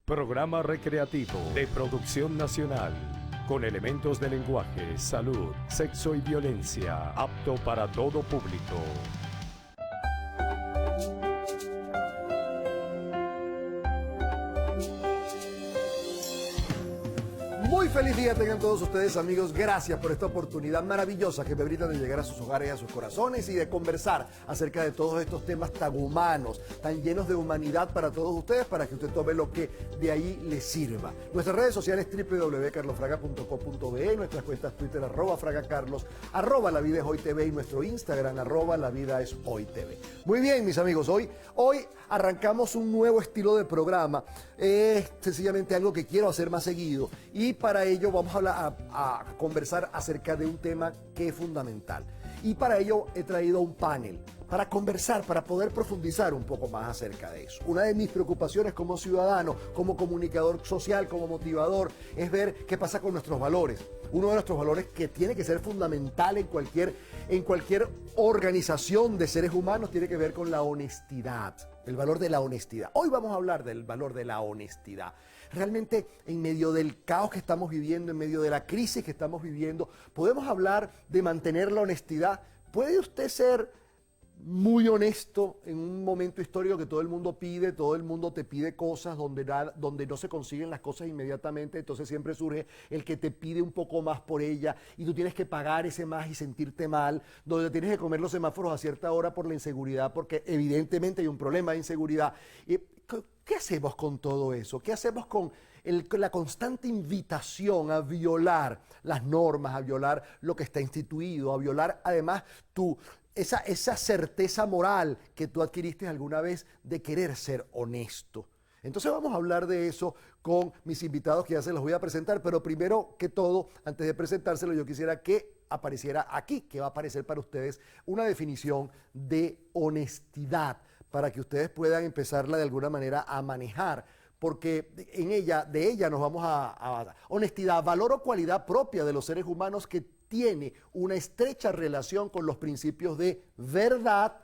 Programa recreativo de producción nacional, con elementos de lenguaje, salud, sexo y violencia, apto para todo público. Muy feliz día tengan todos ustedes, amigos. Gracias por esta oportunidad maravillosa que me brindan de llegar a sus hogares y a sus corazones y de conversar acerca de todos estos temas tan humanos, tan llenos de humanidad para todos ustedes, para que usted tome lo que de ahí le sirva. Nuestras redes sociales www.carlosfraga.com.be, nuestras cuentas Twitter @fragacarlos, @La Vida es Hoy TV y nuestro Instagram @La Vida es Hoy TV. Muy bien, mis amigos, hoy arrancamos un nuevo estilo de programa. Es sencillamente algo que quiero hacer más seguido y para ello vamos a conversar acerca de un tema que es fundamental. Y para ello he traído un panel para conversar, para poder profundizar un poco más acerca de eso. Una de mis preocupaciones como ciudadano, como comunicador social, como motivador, es ver qué pasa con nuestros valores. Uno de nuestros valores que tiene que ser fundamental en cualquier organización de seres humanos tiene que ver con la honestidad, el valor de la honestidad. Hoy vamos a hablar del valor de la honestidad. Realmente, en medio del caos que estamos viviendo, en medio de la crisis que estamos viviendo, podemos hablar de mantener la honestidad. ¿Puede usted ser muy honesto en un momento histórico que todo el mundo te pide cosas donde no se consiguen las cosas inmediatamente? Entonces siempre surge el que te pide un poco más por ella y tú tienes que pagar ese más y sentirte mal, donde tienes que comer los semáforos a cierta hora por la inseguridad, porque evidentemente hay un problema de inseguridad. ¿Qué hacemos con todo eso? ¿Qué hacemos con la constante invitación a violar las normas, a violar lo que está instituido, a violar además esa certeza moral que tú adquiriste alguna vez de querer ser honesto? Entonces vamos a hablar de eso con mis invitados, que ya se los voy a presentar, pero primero que todo, antes de presentárselo, yo quisiera que apareciera aquí, que va a aparecer para ustedes una definición de honestidad, para que ustedes puedan empezarla de alguna manera a manejar, porque de ella nos vamos a honestidad, valor o cualidad propia de los seres humanos que tiene una estrecha relación con los principios de verdad,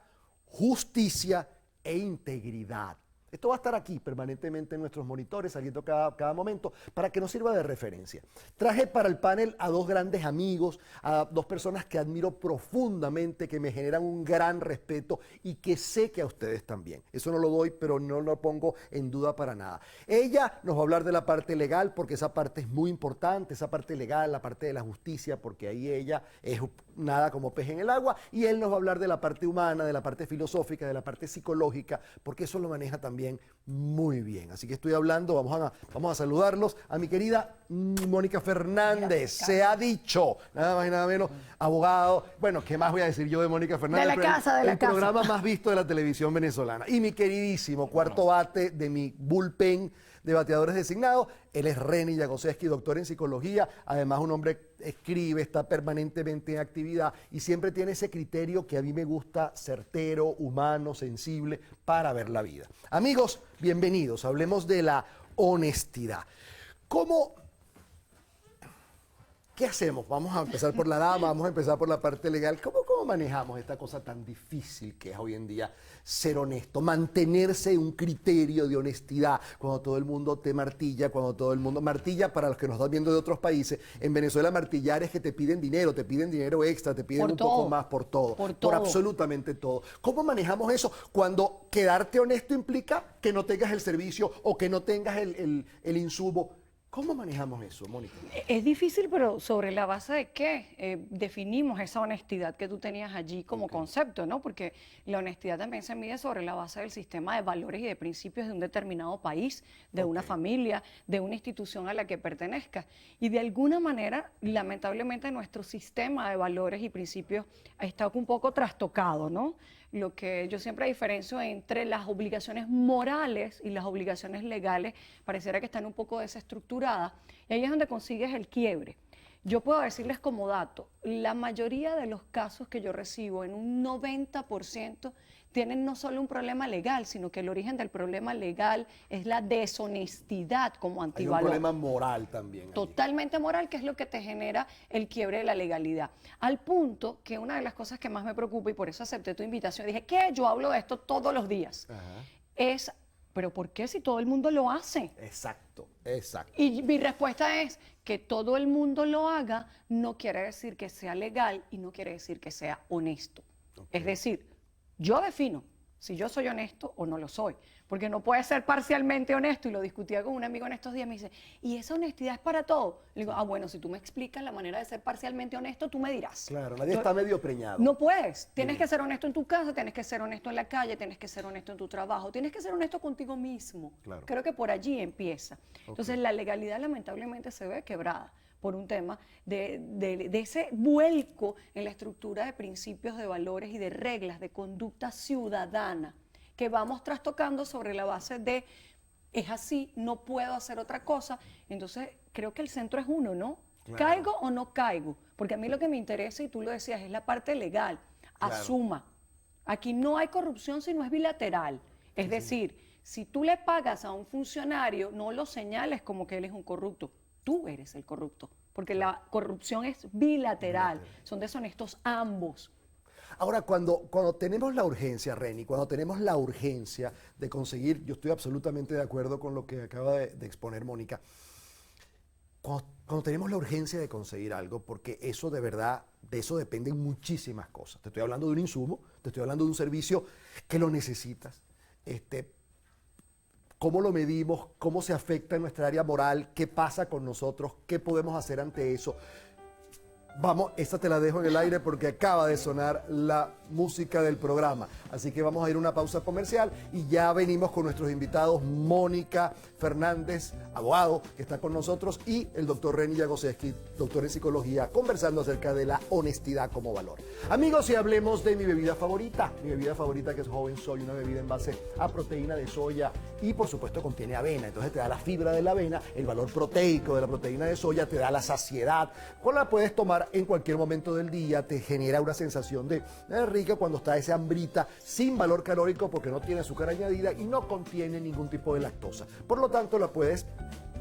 justicia e integridad. Esto va a estar aquí permanentemente en nuestros monitores, saliendo cada momento, para que nos sirva de referencia. Traje para el panel a dos grandes amigos, a dos personas que admiro profundamente, que me generan un gran respeto y que sé que a ustedes también. Eso no lo doy, pero no lo pongo en duda para nada. Ella nos va a hablar de la parte legal, porque esa parte es muy importante, esa parte legal, la parte de la justicia, porque ahí ella es nada como pez en el agua, y él nos va a hablar de la parte humana, de la parte filosófica, de la parte psicológica, porque eso lo maneja también muy bien. Así que estoy hablando, vamos a saludarlos a mi querida Mónica Fernández. Se ha dicho, nada más y nada menos, abogado. Bueno, ¿qué más voy a decir yo de Mónica Fernández? De la casa. El programa más visto de la televisión venezolana. Y mi queridísimo cuarto bate de mi bullpen de bateadores designados, él es Reni Jagoseski, doctor en psicología, además un hombre escribe, está permanentemente en actividad y siempre tiene ese criterio que a mí me gusta, certero, humano, sensible, para ver la vida. Amigos, bienvenidos, hablemos de la honestidad. ¿Qué hacemos? Vamos a empezar por la dama, vamos a empezar por la parte legal. ¿Cómo manejamos esta cosa tan difícil que es hoy en día ser honesto? Mantenerse un criterio de honestidad cuando todo el mundo te martilla, cuando todo el mundo martilla, para los que nos están viendo de otros países. En Venezuela martillar es que te piden dinero extra, te piden un poco más por todo, por absolutamente todo. ¿Cómo manejamos eso cuando quedarte honesto implica que no tengas el servicio o que no tengas el insumo? ¿Cómo manejamos eso, Mónica? Es difícil, pero ¿sobre la base de qué definimos esa honestidad que tú tenías allí como concepto, ¿no? Porque la honestidad también se mide sobre la base del sistema de valores y de principios de un determinado país, de una familia, de una institución a la que pertenezcas. Y de alguna manera, lamentablemente, nuestro sistema de valores y principios está un poco trastocado, ¿no? Lo que yo siempre diferencio entre las obligaciones morales y las obligaciones legales pareciera que están un poco desestructuradas, y ahí es donde consigues el quiebre. Yo puedo decirles como dato, la mayoría de los casos que yo recibo, en un 90%, tienen no solo un problema legal, sino que el origen del problema legal es la deshonestidad como antivalor. Hay un problema moral también. Totalmente moral, que es lo que te genera el quiebre de la legalidad. Al punto que una de las cosas que más me preocupa, y por eso acepté tu invitación, dije que yo hablo de esto todos los días, es pero ¿por qué si todo el mundo lo hace? Exacto, exacto. Y mi respuesta es que todo el mundo lo haga no quiere decir que sea legal y no quiere decir que sea honesto. Es decir, yo defino si yo soy honesto o no lo soy, porque no puede ser parcialmente honesto, y lo discutía con un amigo en estos días, me dice, ¿y esa honestidad es para todo? Le digo, bueno, si tú me explicas la manera de ser parcialmente honesto, tú me dirás. Claro, nadie está medio preñado. No puedes, tienes que ser honesto en tu casa, tienes que ser honesto en la calle, tienes que ser honesto en tu trabajo, tienes que ser honesto contigo mismo. Claro. Creo que por allí empieza. Entonces la legalidad lamentablemente se ve quebrada por un tema de ese vuelco en la estructura de principios, de valores y de reglas de conducta ciudadana que vamos trastocando sobre la base de es así, no puedo hacer otra cosa. Entonces creo que el centro es uno, ¿no? Claro. ¿Caigo o no caigo? Porque a mí lo que me interesa, y tú lo decías, es la parte legal. Claro. Asuma. Aquí no hay corrupción si no es bilateral. Es decir, si tú le pagas a un funcionario, no lo señales como que él es un corrupto. Tú eres el corrupto, porque la corrupción es bilateral, son deshonestos ambos. Ahora, cuando tenemos la urgencia, Reni, cuando tenemos la urgencia de conseguir, yo estoy absolutamente de acuerdo con lo que acaba de exponer Mónica, cuando tenemos la urgencia de conseguir algo, porque eso de verdad, de eso dependen muchísimas cosas. Te estoy hablando de un insumo, te estoy hablando de un servicio que lo necesitas, cómo lo medimos, cómo se afecta en nuestra área moral, qué pasa con nosotros, qué podemos hacer ante eso. Vamos, esta te la dejo en el aire porque acaba de sonar la música del programa. Así que vamos a ir a una pausa comercial y ya venimos con nuestros invitados, Mónica Fernández, abogado, que está con nosotros, y el doctor Reni Jagoseski, doctor en psicología, conversando acerca de la honestidad como valor. Amigos, y hablemos de mi bebida favorita que es Joven Soy, una bebida en base a proteína de soya y por supuesto contiene avena, entonces te da la fibra de la avena, el valor proteico de la proteína de soya, te da la saciedad, con la puedes tomar en cualquier momento del día, te genera una sensación de rica cuando está esa hambrita, sin valor calórico porque no tiene azúcar añadida y no contiene ningún tipo de lactosa. Por lo tanto, la puedes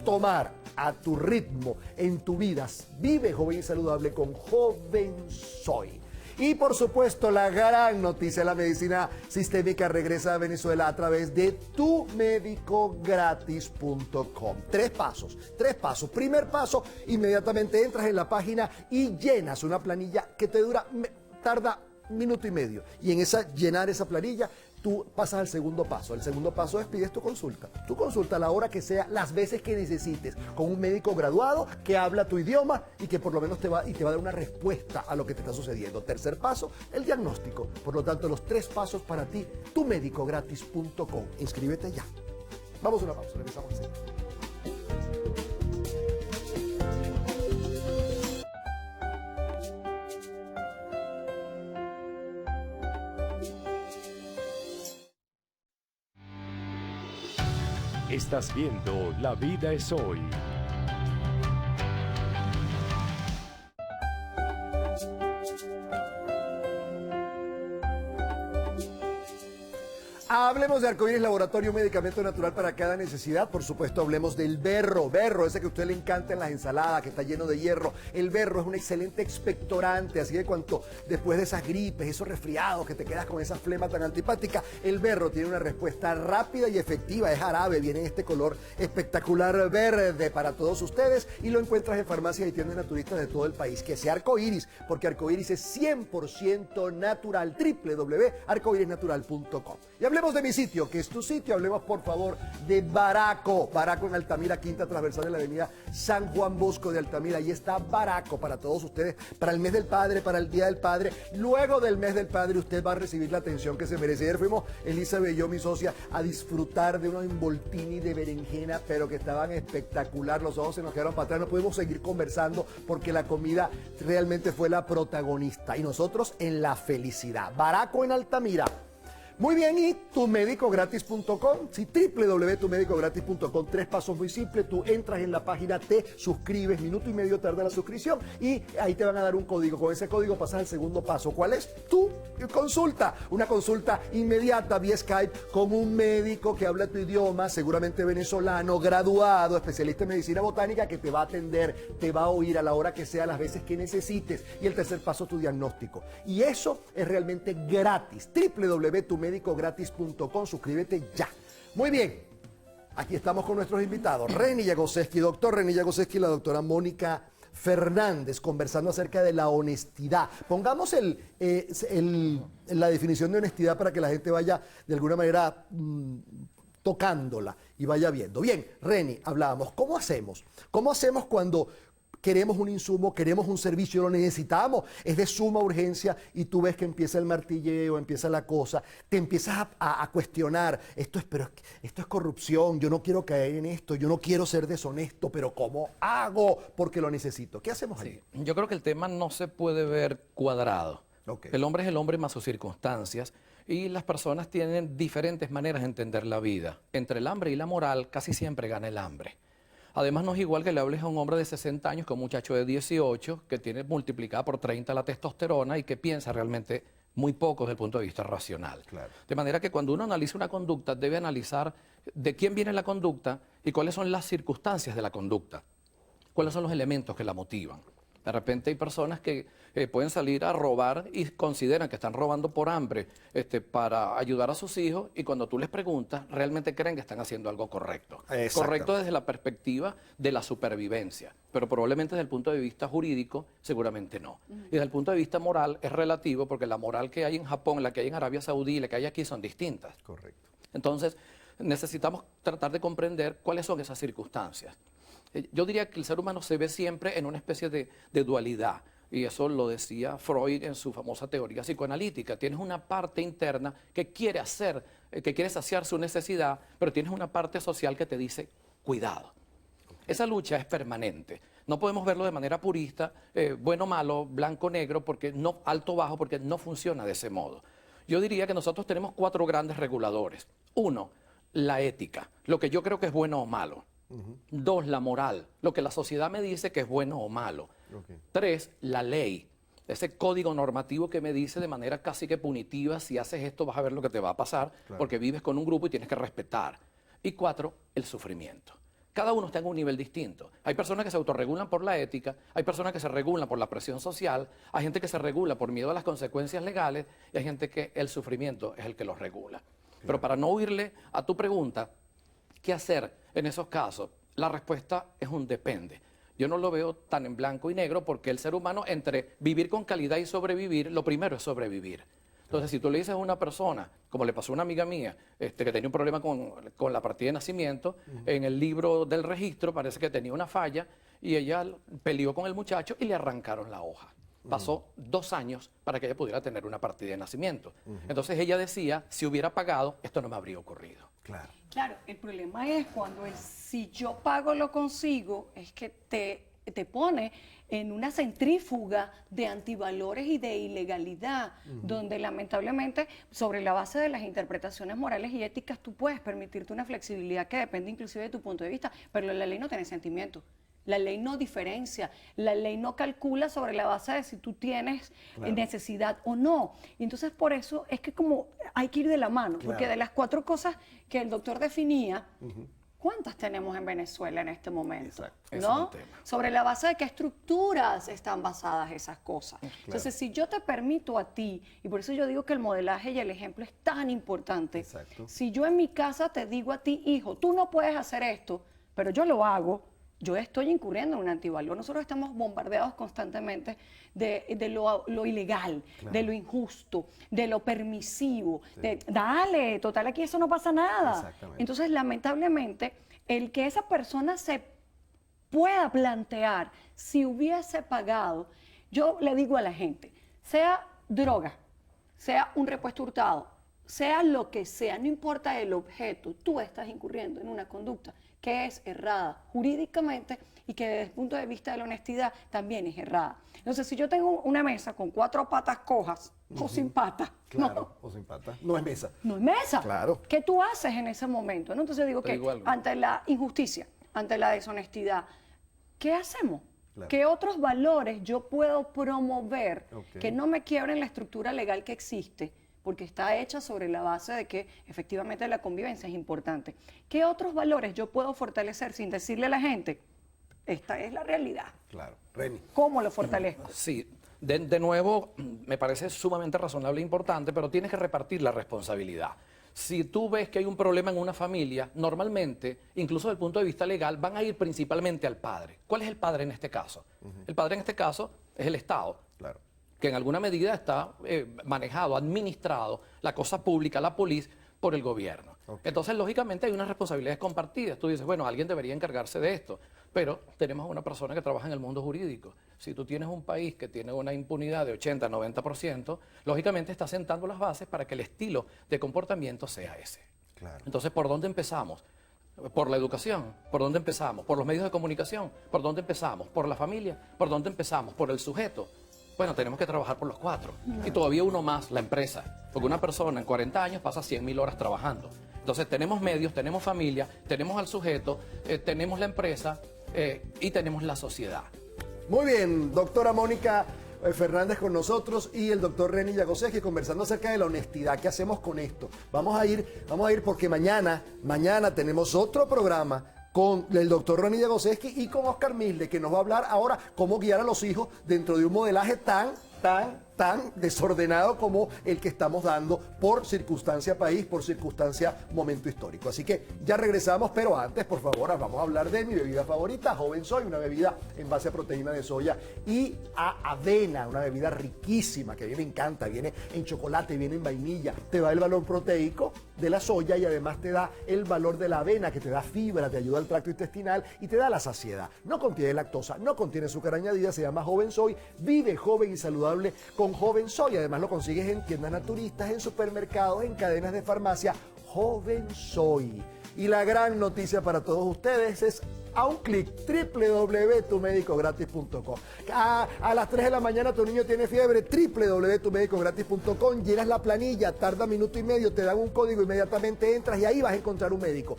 tomar a tu ritmo en tu vida. Vive joven y saludable con Joven Soy. Y por supuesto, la gran noticia, la medicina sistémica regresa a Venezuela a través de tumedicogratis.com. Tres pasos. Primer paso, inmediatamente entras en la página y llenas una planilla que te tarda 1 minuto y medio. Y en llenar esa planilla, tú pasas al segundo paso. El segundo paso es pides tu consulta. Tu consulta a la hora que sea, las veces que necesites, con un médico graduado que habla tu idioma y que por lo menos te va a dar una respuesta a lo que te está sucediendo. Tercer paso, el diagnóstico. Por lo tanto, los 3 pasos para ti, tumedicogratis.com. Inscríbete ya. Vamos a una pausa, regresamos enseguida. Estás viendo La Vida es Hoy. Hablemos de Arcoíris Laboratorio, un medicamento natural para cada necesidad. Por supuesto, hablemos del berro, ese que a usted le encanta en las ensaladas, que está lleno de hierro. El berro es un excelente expectorante, así que después de esas gripes, esos resfriados, que te quedas con esa flema tan antipática, el berro tiene una respuesta rápida y efectiva. Es jarabe, viene en este color espectacular verde para todos ustedes y lo encuentras en farmacias y tiendas naturistas de todo el país. Que sea Arcoíris, porque Arcoíris es 100% natural. www.arcoirisnatural.com. Y hablemos de mi sitio, que es tu sitio. Hablemos, por favor, de Baraco. Baraco en Altamira, quinta transversal de la avenida San Juan Bosco de Altamira. Ahí está Baraco para todos ustedes, para el mes del padre, para el día del padre. Luego del mes del padre, usted va a recibir la atención que se merece. Ayer fuimos, Elizabeth y yo, mi socia, a disfrutar de unos involtini de berenjena, pero que estaban espectacular. Los ojos se nos quedaron para atrás. No pudimos seguir conversando porque la comida realmente fue la protagonista. Y nosotros en la felicidad. Baraco en Altamira. Muy bien, y tumedicogratis.com, sí, www.tumedicogratis.com, 3 pasos muy simples. Tú entras en la página, te suscribes, 1 minuto y medio tarda la suscripción y ahí te van a dar un código. Con ese código pasas al segundo paso. ¿Cuál es? Tu consulta, una consulta inmediata vía Skype con un médico que habla tu idioma, seguramente venezolano, graduado, especialista en medicina botánica, que te va a atender, te va a oír a la hora que sea, las veces que necesites. Y el tercer paso, tu diagnóstico. Y eso es realmente gratis. www.tumedicogratis.com, suscríbete ya. Muy bien, aquí estamos con nuestros invitados, Reni Jagoseski, doctor Reni Jagoseski y la doctora Mónica Fernández, conversando acerca de la honestidad. Pongamos la definición de honestidad para que la gente vaya de alguna manera tocándola y vaya viendo. Bien, Reni, hablábamos, ¿cómo hacemos? ¿Cómo hacemos cuando queremos un insumo, queremos un servicio, lo necesitamos, es de suma urgencia y tú ves que empieza el martilleo, empieza la cosa, te empiezas a cuestionar, esto es corrupción, yo no quiero caer en esto, yo no quiero ser deshonesto, pero ¿cómo hago? Porque lo necesito. ¿Qué hacemos allí? Sí, yo creo que el tema no se puede ver cuadrado. Okay. El hombre es el hombre más sus circunstancias y las personas tienen diferentes maneras de entender la vida. Entre el hambre y la moral casi siempre gana el hambre. Además, no es igual que le hables a un hombre de 60 años que a un muchacho de 18 que tiene multiplicada por 30 la testosterona y que piensa realmente muy poco desde el punto de vista racional. Claro. De manera que cuando uno analiza una conducta, debe analizar de quién viene la conducta y cuáles son las circunstancias de la conducta, cuáles son los elementos que la motivan. De repente hay personas que pueden salir a robar y consideran que están robando por hambre para ayudar a sus hijos y cuando tú les preguntas, realmente creen que están haciendo algo correcto. Correcto desde la perspectiva de la supervivencia, pero probablemente desde el punto de vista jurídico, seguramente no. Y desde el punto de vista moral es relativo porque la moral que hay en Japón, la que hay en Arabia Saudí y la que hay aquí son distintas. Correcto. Entonces, necesitamos tratar de comprender cuáles son esas circunstancias. Yo diría que el ser humano se ve siempre en una especie de dualidad, y eso lo decía Freud en su famosa teoría psicoanalítica. Tienes una parte interna que quiere que quiere saciar su necesidad, pero tienes una parte social que te dice, cuidado. Esa lucha es permanente. No podemos verlo de manera purista, bueno, malo, blanco, negro, alto, bajo, porque no funciona de ese modo. Yo diría que nosotros tenemos 4 grandes reguladores. 1, la ética, lo que yo creo que es bueno o malo. 2, la moral, lo que la sociedad me dice que es bueno o malo. 3, la ley, ese código normativo que me dice de manera casi que punitiva, si haces esto vas a ver lo que te va a pasar, porque vives con un grupo y tienes que respetar. Y 4, el sufrimiento. Cada uno está en un nivel distinto. Hay personas que se autorregulan por la ética, hay personas que se regulan por la presión social, hay gente que se regula por miedo a las consecuencias legales y hay gente que el sufrimiento es el que los regula. Pero para no huirle a tu pregunta, ¿qué hacer en esos casos? La respuesta es un depende. Yo no lo veo tan en blanco y negro porque el ser humano entre vivir con calidad y sobrevivir, lo primero es sobrevivir. Entonces, si tú le dices a una persona, como le pasó a una amiga mía, que tenía un problema con la partida de nacimiento, en el libro del registro parece que tenía una falla y ella peleó con el muchacho y le arrancaron la hoja. Pasó 2 años para que ella pudiera tener una partida de nacimiento. Entonces ella decía, si hubiera pagado, esto no me habría ocurrido. Claro. Claro, el problema es cuando si yo pago lo consigo, es que te pone en una centrífuga de antivalores y de ilegalidad, donde lamentablemente sobre la base de las interpretaciones morales y éticas tú puedes permitirte una flexibilidad que depende inclusive de tu punto de vista, pero la ley no tiene sentimiento. La ley no diferencia, la ley no calcula sobre la base de si tú tienes necesidad o no. Y entonces por eso es que como hay que ir de la mano, porque de las 4 cosas que el doctor definía, ¿cuántas tenemos en Venezuela en este momento? ¿No? Sobre la base de qué estructuras están basadas esas cosas. Entonces, si yo te permito a ti, y por eso yo digo que el modelaje y el ejemplo es tan importante, si yo en mi casa te digo a ti, hijo, tú no puedes hacer esto, pero yo lo hago, yo estoy incurriendo en un antivalor. Nosotros estamos bombardeados constantemente de lo ilegal, de lo injusto, de lo permisivo. Dale, total, aquí eso no pasa nada. Entonces, lamentablemente, el que esa persona se pueda plantear si hubiese pagado, yo le digo a la gente, sea droga, sea un repuesto hurtado, sea lo que sea, no importa el objeto, tú estás incurriendo en una conducta que es errada jurídicamente y que desde el punto de vista de la honestidad también es errada. Entonces, si yo tengo una mesa con 4 patas cojas o sin patas, Claro, o sin patas, no es mesa. No es mesa. Claro. ¿Qué tú haces en ese momento? ¿No? Entonces digo que ante la injusticia, ante la deshonestidad, ¿qué hacemos? ¿Qué otros valores yo puedo promover que no me quiebren la estructura legal que existe? Porque está hecha sobre la base de que efectivamente la convivencia es importante. ¿Qué otros valores yo puedo fortalecer sin decirle a la gente, esta es la realidad? Claro. Reni. ¿Cómo lo fortalezco? Sí, de nuevo, me parece sumamente razonable e importante, pero tienes que repartir la responsabilidad. Si tú ves que hay un problema en una familia, normalmente, incluso desde el punto de vista legal, van a ir principalmente al padre. ¿Cuál es el padre en este caso? El padre en este caso es el Estado, Claro. que en alguna medida está manejado, administrado, la cosa pública, la policía, por el gobierno. Entonces, lógicamente, hay unas responsabilidades compartidas. Tú dices, bueno, alguien debería encargarse de esto, pero tenemos una persona que trabaja en el mundo jurídico. Si tú tienes un país que tiene una impunidad de 80-90%, lógicamente está sentando las bases para que el estilo de comportamiento sea ese. Claro. Entonces, ¿por dónde empezamos? ¿Por la educación? ¿Por dónde empezamos? ¿Por los medios de comunicación? ¿Por dónde empezamos? ¿Por la familia? ¿Por dónde empezamos? ¿Por el sujeto? Bueno, tenemos que trabajar por los 4. Y todavía uno más, la empresa. Porque una persona en 40 años pasa 100.000 horas trabajando. Entonces tenemos medios, tenemos familia, tenemos al sujeto, tenemos la empresa y tenemos la sociedad. Muy bien, doctora Mónica Fernández con nosotros y el doctor Reni Llagoseski conversando acerca de la honestidad. ¿Qué hacemos con esto? Vamos a ir porque mañana tenemos otro programa con el doctor Reni Llagoseski y con Oscar Milde, que nos va a hablar ahora cómo guiar a los hijos dentro de un modelaje tan desordenado como el que estamos dando por circunstancia país, por circunstancia momento histórico. Así que ya regresamos, pero antes, por favor, vamos a hablar de mi bebida favorita, Joven Soy, una bebida en base a proteína de soya y a avena, una bebida riquísima que a mí me encanta, viene en chocolate, viene en vainilla, te da el valor proteico de la soya y además te da el valor de la avena, que te da fibra, te ayuda al tracto intestinal y te da la saciedad. No contiene lactosa, no contiene azúcar añadida, se llama Joven Soy, vive joven y saludable con Joven Soy. Además lo consigues en tiendas naturistas, en supermercados, en cadenas de farmacia. Joven Soy. Y la gran noticia para todos ustedes es a un clic, www.tumedicogratis.com. A las 3 de la mañana tu niño tiene fiebre, www.tumedicogratis.com, llenas la planilla, tarda minuto y medio, te dan un código, inmediatamente entras y ahí vas a encontrar un médico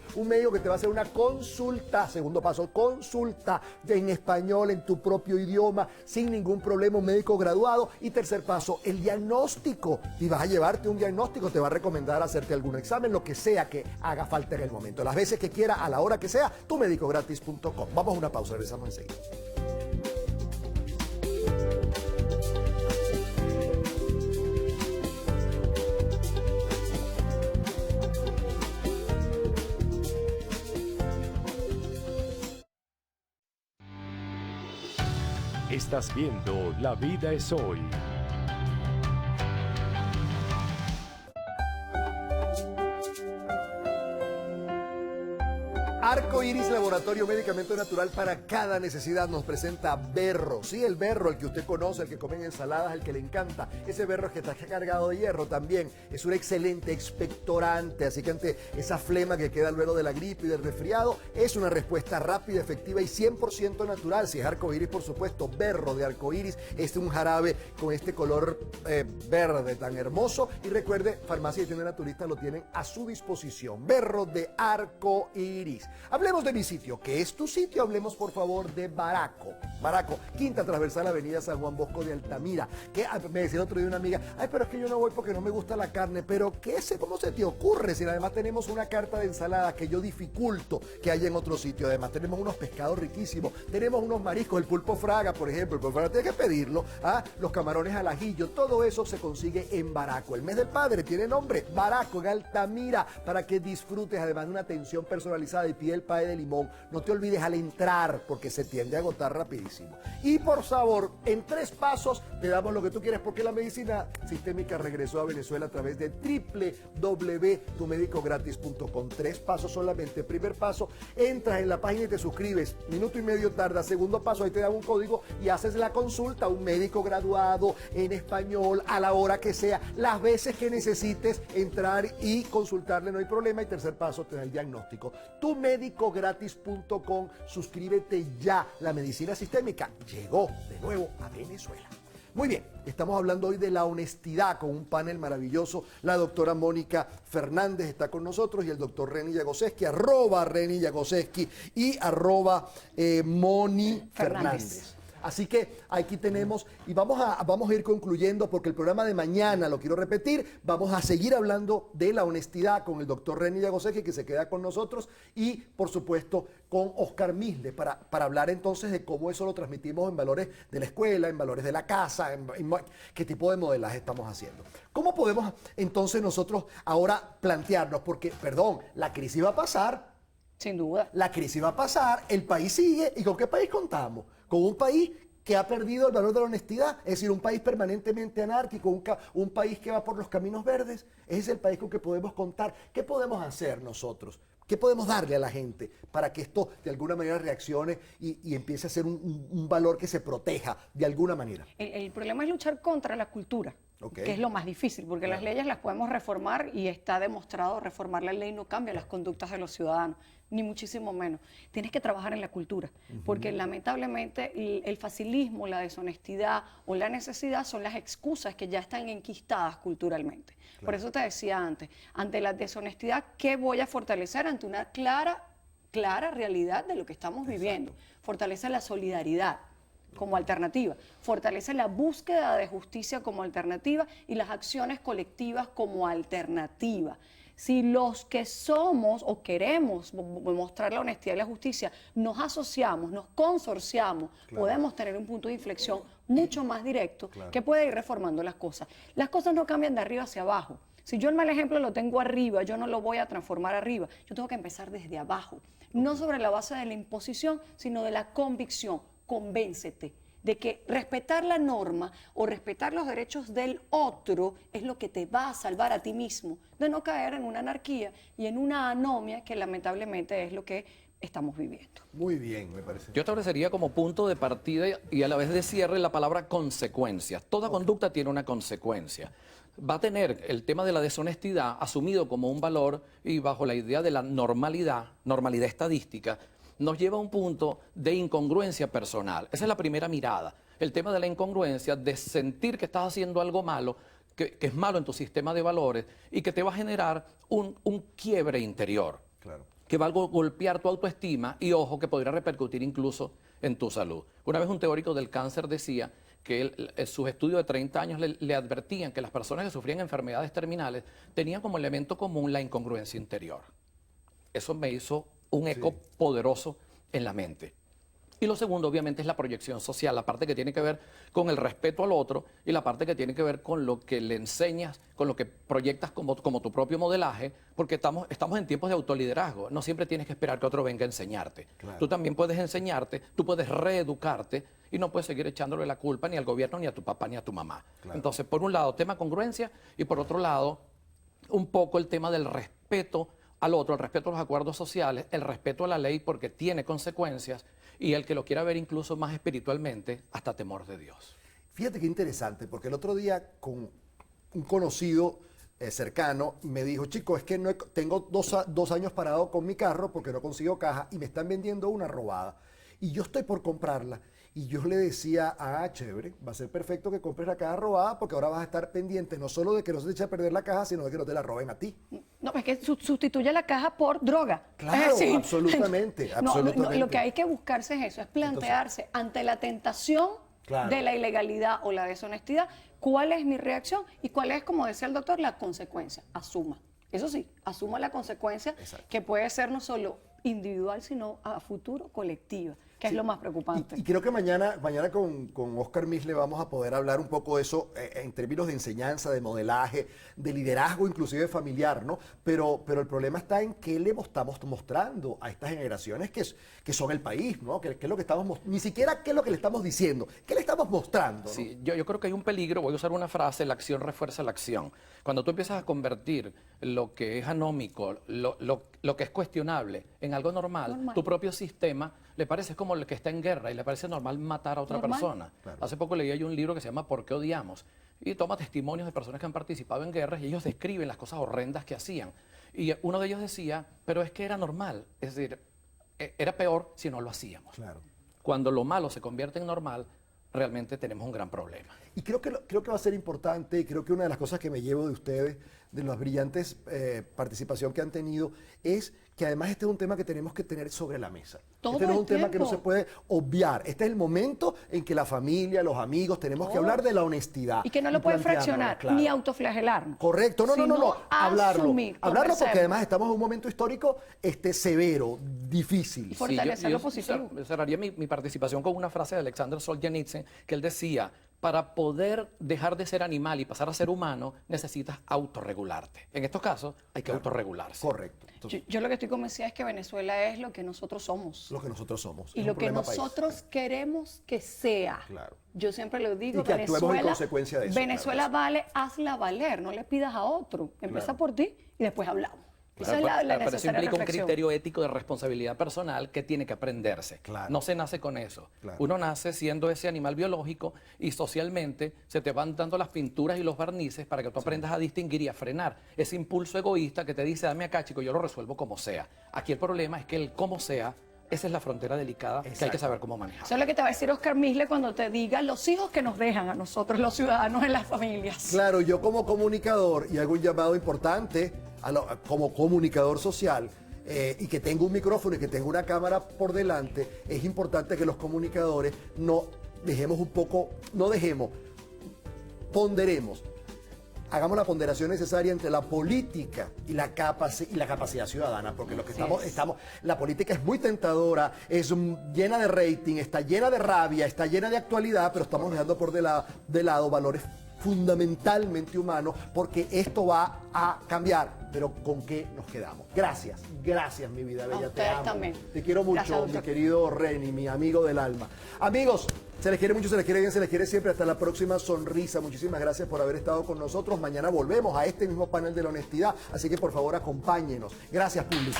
que te va a hacer una consulta, segundo paso, consulta en español, en tu propio idioma, sin ningún problema, un médico graduado, y tercer paso, el diagnóstico, y vas a llevarte un diagnóstico, te va a recomendar hacerte algún examen, lo que sea que haga falta en el momento, las veces que quiera, a la hora que sea, tumedicogratis.com. Vamos a una pausa, regresamos enseguida. Estás viendo La Vida es Hoy. Arco Iris Laboratorio Medicamento Natural para cada necesidad nos presenta berro. Sí, el berro, el que usted conoce, el que come en ensaladas, el que le encanta. Ese berro que está cargado de hierro también es un excelente expectorante. Así que ante esa flema que queda luego de la gripe y del resfriado, es una respuesta rápida, efectiva y 100% natural. Si es Arco Iris, por supuesto, berro de Arco Iris. Este es un jarabe con este color verde tan hermoso. Y recuerde, farmacia y tienda naturista lo tienen a su disposición. Berro de Arco Iris. Hablemos de mi sitio. ¿Qué es tu sitio? Hablemos, por favor, de Baraco. Baraco, quinta transversal, avenida San Juan Bosco de Altamira. Que me decía el otro día una amiga, ay, pero es que yo no voy porque no me gusta la carne. Pero ¿cómo se te ocurre? Si además tenemos una carta de ensaladas que yo dificulto que haya en otro sitio. Además tenemos unos pescados riquísimos, tenemos unos mariscos, el pulpo fraga, por ejemplo. El pulpo fraga tienes que pedirlo. Los camarones al ajillo, todo eso se consigue en Baraco. El mes del padre tiene nombre, Baraco, en Altamira, para que disfrutes además de una atención personalizada y pide el pay de limón. No te olvides al entrar porque se tiende a agotar rapidísimo. Y por sabor, en 3 pasos te damos lo que tú quieres porque la medicina sistémica regresó a Venezuela a través de www.tumedicogratis.com. 3 pasos solamente. Primer paso, entras en la página y te suscribes. Minuto y medio tarda. Segundo paso, ahí te dan un código y haces la consulta a un médico graduado en español a la hora que sea, las veces que necesites entrar y consultarle, no hay problema. Y tercer paso, te da el diagnóstico. Tumedicogratis.com, suscríbete ya. La medicina sistémica llegó de nuevo a Venezuela. Muy bien, estamos hablando hoy de la honestidad con un panel maravilloso. La doctora Mónica Fernández está con nosotros y el doctor Reni Llagoseski, @Reni Llagoseski y @Moni Fernández. Así que aquí tenemos, y vamos a ir concluyendo porque el programa de mañana, lo quiero repetir, vamos a seguir hablando de la honestidad con el doctor René Llagosegui, que se queda con nosotros, y por supuesto con Oscar Misle, para hablar entonces de cómo eso lo transmitimos en valores de la escuela, en valores de la casa, en qué tipo de modelaje estamos haciendo. ¿Cómo podemos entonces nosotros ahora plantearnos? Porque, perdón, la crisis va a pasar. Sin duda. La crisis va a pasar, el país sigue, ¿y con qué país contamos? Con un país que ha perdido el valor de la honestidad, es decir, un país permanentemente anárquico, un país que va por los caminos verdes. Ese es el país con que podemos contar. ¿Qué podemos hacer nosotros? ¿Qué podemos darle a la gente para que esto de alguna manera reaccione y empiece a ser un valor que se proteja de alguna manera? El problema es luchar contra la cultura, que es lo más difícil, porque las leyes las podemos reformar y está demostrado, reformar la ley no cambia las conductas de los ciudadanos, ni muchísimo menos. Tienes que trabajar en la cultura, porque lamentablemente el facilismo, la deshonestidad o la necesidad son las excusas que ya están enquistadas culturalmente. Claro. Por eso te decía antes, ante la deshonestidad, ¿qué voy a fortalecer? Ante una clara realidad de lo que estamos viviendo. Fortalece la solidaridad como alternativa, fortalece la búsqueda de justicia como alternativa y las acciones colectivas como alternativa. Si los que somos o queremos mostrar la honestidad y la justicia nos asociamos, nos consorciamos, podemos tener un punto de inflexión mucho más directo que puede ir reformando las cosas. Las cosas no cambian de arriba hacia abajo. Si yo el mal ejemplo lo tengo arriba, yo no lo voy a transformar arriba. Yo tengo que empezar desde abajo, no sobre la base de la imposición, sino de la convicción. Convéncete de que respetar la norma o respetar los derechos del otro es lo que te va a salvar a ti mismo de no caer en una anarquía y en una anomia que lamentablemente es lo que estamos viviendo. Muy bien, me parece. Yo establecería como punto de partida y a la vez de cierre la palabra consecuencias. Toda conducta tiene una consecuencia. Va a tener el tema de la deshonestidad asumido como un valor y bajo la idea de la normalidad estadística, nos lleva a un punto de incongruencia personal. Esa es la primera mirada. El tema de la incongruencia, de sentir que estás haciendo algo malo, que es malo en tu sistema de valores y que te va a generar un quiebre interior. Claro. Que va a golpear tu autoestima y, ojo, que podría repercutir incluso en tu salud. Una vez un teórico del cáncer decía que sus estudios de 30 años le advertían que las personas que sufrían enfermedades terminales tenían como elemento común la incongruencia interior. Eso me hizo un eco poderoso en la mente. Y lo segundo, obviamente, es la proyección social, la parte que tiene que ver con el respeto al otro y la parte que tiene que ver con lo que le enseñas, con lo que proyectas como tu propio modelaje, porque estamos en tiempos de autoliderazgo. No siempre tienes que esperar que otro venga a enseñarte. Claro. Tú también puedes enseñarte, tú puedes reeducarte y no puedes seguir echándole la culpa ni al gobierno, ni a tu papá, ni a tu mamá. Claro. Entonces, por un lado, tema congruencia y por otro lado, un poco el tema del respeto al otro, el respeto a los acuerdos sociales, el respeto a la ley porque tiene consecuencias y el que lo quiera ver incluso más espiritualmente, hasta temor de Dios. Fíjate qué interesante, porque el otro día con un conocido cercano me dijo, chico, es que tengo dos años parado con mi carro porque no consigo caja y me están vendiendo una robada y yo estoy por comprarla. Y yo le decía, chévere, va a ser perfecto que compres la caja robada porque ahora vas a estar pendiente no solo de que no se te eche a perder la caja, sino de que no te la roben a ti. No, es que sustituye la caja por droga. Claro, sí. Absolutamente. Lo que hay que buscarse es eso, es plantearse ante la tentación de la ilegalidad o la deshonestidad, cuál es mi reacción y cuál es, como decía el doctor, la consecuencia. Asuma. Eso sí, asuma la consecuencia que puede ser no solo individual, sino a futuro colectiva, que es lo más preocupante. Y creo que mañana con Oscar Misle vamos a poder hablar un poco de eso en términos de enseñanza, de modelaje, de liderazgo inclusive familiar, ¿no? Pero el problema está en qué le estamos mostrando a estas generaciones que son el país, ¿no? ¿Qué es lo que estamos ni siquiera qué es lo que le estamos diciendo, qué le estamos mostrando, ¿no? Sí, yo creo que hay un peligro, voy a usar una frase, la acción refuerza la acción. Cuando tú empiezas a convertir lo que es anómico, lo que es cuestionable en algo normal, tu propio sistema le parece como el que está en guerra y le parece normal matar a otra persona. Claro. Hace poco leí yo un libro que se llama ¿Por qué odiamos? Y toma testimonios de personas que han participado en guerras y ellos describen las cosas horrendas que hacían. Y uno de ellos decía, pero es que era normal, es decir, era peor si no lo hacíamos. Claro. Cuando lo malo se convierte en normal, realmente tenemos un gran problema. Y creo que va a ser importante, y creo que una de las cosas que me llevo de ustedes, de las brillantes participación que han tenido, es que además este es un tema que tenemos que tener sobre la mesa. Todo Este no es un el tema que no tiempo. se puede obviar. Este es el momento en que la familia, los amigos, tenemos que hablar de la honestidad. Y que no lo puedes planteárnosla, fraccionar, claro. ni autoflagelarnos. Correcto, no. Sino Hablarlo. asumir, Hablarlo porque conversemos. además estamos en un momento histórico severo, difícil. Y fortalecer yo lo positivo. cerraría mi participación con una frase de Alexander Solzhenitsyn, que él decía, para poder dejar de ser animal y pasar a ser humano, necesitas autorregularte. En estos casos, hay que autorregularse. Correcto. Entonces, Yo lo que estoy convencida es que Venezuela es lo que nosotros somos. lo que nosotros somos. Y es lo un que problema país. nosotros queremos que sea. Claro. Yo siempre lo digo, Y que actuemos en consecuencia de eso, Venezuela claro. vale, hazla valer, no le pidas a otro. Empieza Claro. por ti y después hablamos. Esa es Claro, la pero eso necesaria implica un reflexión. criterio ético de responsabilidad personal que tiene que aprenderse. Claro. No se nace con eso. Claro. Uno nace siendo ese animal biológico y socialmente se te van dando las pinturas y los barnices para que tú aprendas a distinguir y a frenar ese impulso egoísta que te dice, dame acá, chico, yo lo resuelvo como sea. Aquí el problema es que el como sea, esa es la frontera delicada que hay que Exacto. saber cómo manejar. Eso es lo que te va a decir Oscar Misle cuando te diga los hijos que nos dejan a nosotros, los ciudadanos en las familias. Claro, yo como comunicador, y hago un llamado importante como comunicador social, y que tengo un micrófono y que tengo una cámara por delante, es importante que los comunicadores ponderemos, hagamos la ponderación necesaria entre la política y la capacidad ciudadana, porque lo que la política es muy tentadora, es llena de rating, está llena de rabia, está llena de actualidad, pero estamos dejando de lado valores fundamentalmente humanos, porque esto va a cambiar, pero ¿con qué nos quedamos? Gracias, mi vida bella, te ustedes amo. también. Te quiero mucho, Gracias, mi doctor. querido Reni, mi amigo del alma. Amigos, se les quiere mucho, se les quiere bien, se les quiere siempre. Hasta la próxima sonrisa. Muchísimas gracias por haber estado con nosotros. Mañana volvemos a este mismo panel de la honestidad, así que por favor acompáñenos. Gracias, público.